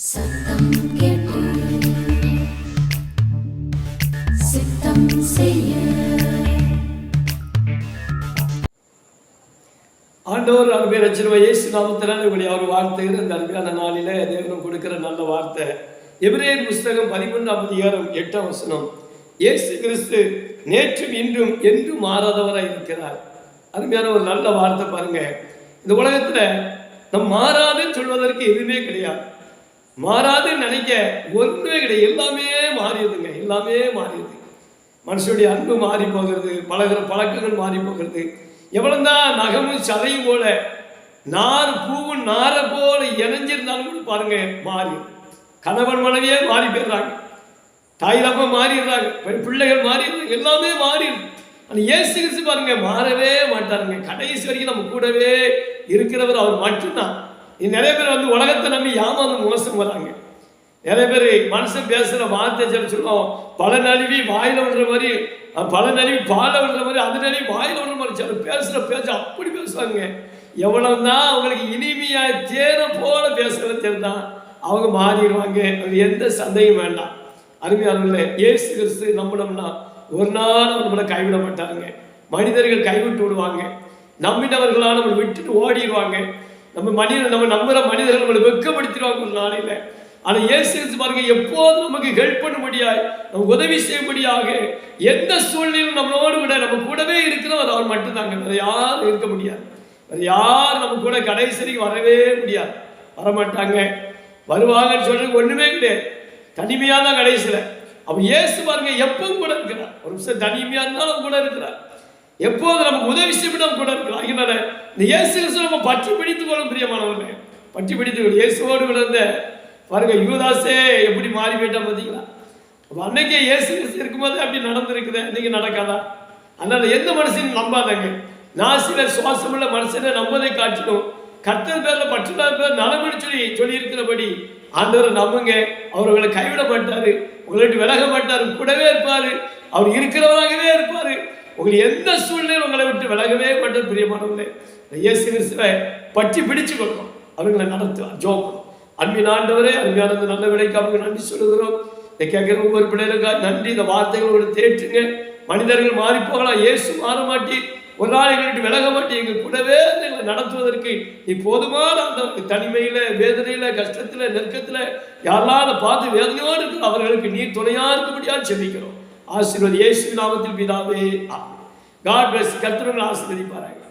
சத்தம் கேட்டு சித்தம் செய்ய. ஆண்டவர் அருமை ரட்சகர் இயேசு நாமத்தினால் உங்களை அவர் வாழ்த்துகிற இந்த அருமையான நாளில தேவனும் கொடுக்கிற நல்ல வார்த்தை. எபிரேயர் புஸ்தகம் 13ஆம் அதிகாரம் 8ஆம் வசனம். இயேசு கிறிஸ்து நேற்றும் இன்றும் என்றும் மாறாதவராய் இருக்கிறார். அருமையான ஒரு நல்ல வார்த்தை பாருங்க. இந்த உலகத்துல நம் மாறாதுன்னு சொல்வதற்கு எதுவுமே கிடையாது. மாறாதுன்னு நினைக்க ஒன்றுமே கிடையாது. எல்லாமே மாறிடுதுங்க, எல்லாமே மாறிடுது. மனுஷனுடைய அன்பு மாறி போகிறது, பழகிற பழக்கங்கள் மாறி போகிறது. எவ்வளவுதான் நகமும் சதையும் போல நார் பூவும் நாரை போல இணைஞ்சிருந்தாலும் கூட பாருங்க மாறி. கணவன் மனைவியே மாறி போயிடுறாங்க, தாய் தப்ப மாறிடுறாங்க, பிள்ளைகள் மாறிடுறாங்க, எல்லாமே மாறிடுது. ஆனால் இயேசு கிறிஸ்து பாருங்க மாறவே மாட்டாருங்க. கடைசி வரைக்கும் நம்ம கூடவே இருக்கிறவர் அவர் மட்டும்தான். நிறைய பேர் வந்து உலகத்தை நம்பி ஏமாந்து மோசம் வராங்க. நிறைய பேர் மனுஷன் பேசுகிற வார்த்தை சொல்லுவோம், பல நழுவி வாயில விடுற மாதிரி, பல நழுவி பால விடுற மாதிரி, அது நழுவி வாயில விடுற மாதிரி சில பேசுகிற பேச்சு அப்படி பேசுவாங்க. எவ்வளவுதான் அவங்களுக்கு இனிமையா தேன போல பேசுகிற தெரிதான் அவங்க மாறிடுவாங்க. அது எந்த சந்தேகம் வேண்டாம். அருமையானவர்களே, இயேசு கிறிஸ்து நம்பினோம்னா ஒரு நாள் நம்மளை கைவிட மாட்டாருங்க. மனிதர்கள் கைவிட்டு விடுவாங்க, நம்பினவர்களால் நம்மளை விட்டுட்டு ஓடிடுவாங்க. நம்ம நம்புற மனிதர்கள் நம்மளை வெட்கப்படுத்திடுவாங்க ஒரு நாளையில. ஆனால் இயேசு கிறிஸ்து பாருங்க எப்போது நமக்கு ஹெல்ப் பண்ணும்படியாக, நம்ம உதவி செய்யும்படியாக, எந்த சூழ்நிலையும் நம்மளோடு கூட நம்ம கூடவே இருக்கிறவர் அவர் மட்டும்தாங்க. வேற யாரும் இருக்க முடியாது. வேற யார் நம்ம கூட கடைசி வரவே முடியாது, வரமாட்டாங்க. வருவாங்கன்னு சொல்றது ஒண்ணுமே கிடையாது. தனிமையா தான் கடைசியில. அப்ப இயேசு பாருங்க எப்பவும் கூட இருக்கிறார். ஒரு நிமிஷம் தனிமையா இருந்தாலும் கூட இருக்கிறார். எப்போது நமக்கு உதவி செய்யப்படும் கூட இருக்கிறார். அதனால இந்த இயேசு கிறிஸ்து நம்ம பற்றி பிடித்துக் கொள்ளும் பிரியமானவர்களே, பற்றி பிடித்துக் இயேசுவோடு விழுந்த பாருங்க யூதாசே எப்படி மாறி போயிட்டா பார்த்தீங்களா? அப்போ அன்னைக்கே இயேசு கிறிஸ்து இருக்கும்போது அப்படி நடந்திருக்குது, இன்னைக்கு நடக்காதா? அதனால எந்த மனுஷனையும் நம்பாதங்க. நாசில சுவாசமுள்ள மனுஷனை நம்பதை காட்டிடும் கர்த்தர் பேர்ல பற்றுலாத பேர் நலமணி சொல்லி இருக்கிறபடி ஆண்டவரை நம்புங்க. அவர்களை கைவிட மாட்டாரு, உங்களை விலக மாட்டாரு, கூடவே இருப்பாரு. அவர் இருக்கிறவராகவே இருப்பாரு. உங்களுக்கு எந்த சூழ்நிலையும் உங்களை விட்டு விலகவே மாட்டார். பிரியமானவர்களே, இயேசு கிறிஸ்துவை பற்றி பிடிச்சு கொள்ளும், அவர்களை நடத்துவார். ஜோம் அன்பின் ஆண்டவரே, அருமையானது நல்ல விலைக்கு அவருக்கு நன்றி சொல்லுகிறோம். இதை கேட்கிற ஒவ்வொரு பிள்ளைகளுக்காக நன்றி. இந்த வார்த்தைகளோடு தேற்றுங்க. மனிதர்கள் மாறி போகலாம், இயேசு மாற மாட்டி, ஒரு நாள் எங்களுக்கு விலக மாட்டி, எங்க கூடவே எங்களை நடத்துவதற்கு நீ போதுமான அந்த தனிமையில, வேதனையில, கஷ்டத்துல, நெருக்கத்துல யாரெல்லாம் பார்த்து வேதனையோடு இருக்கு அவர்களுக்கு நீ துணையா இருக்கும்படியா செபிக்கிறோம். ஆசீர்வாதி இயேசு நாமத்தில் பிதாவே. God bless. கர்த்தர் ஆசீர்வதிப்பாராங்க.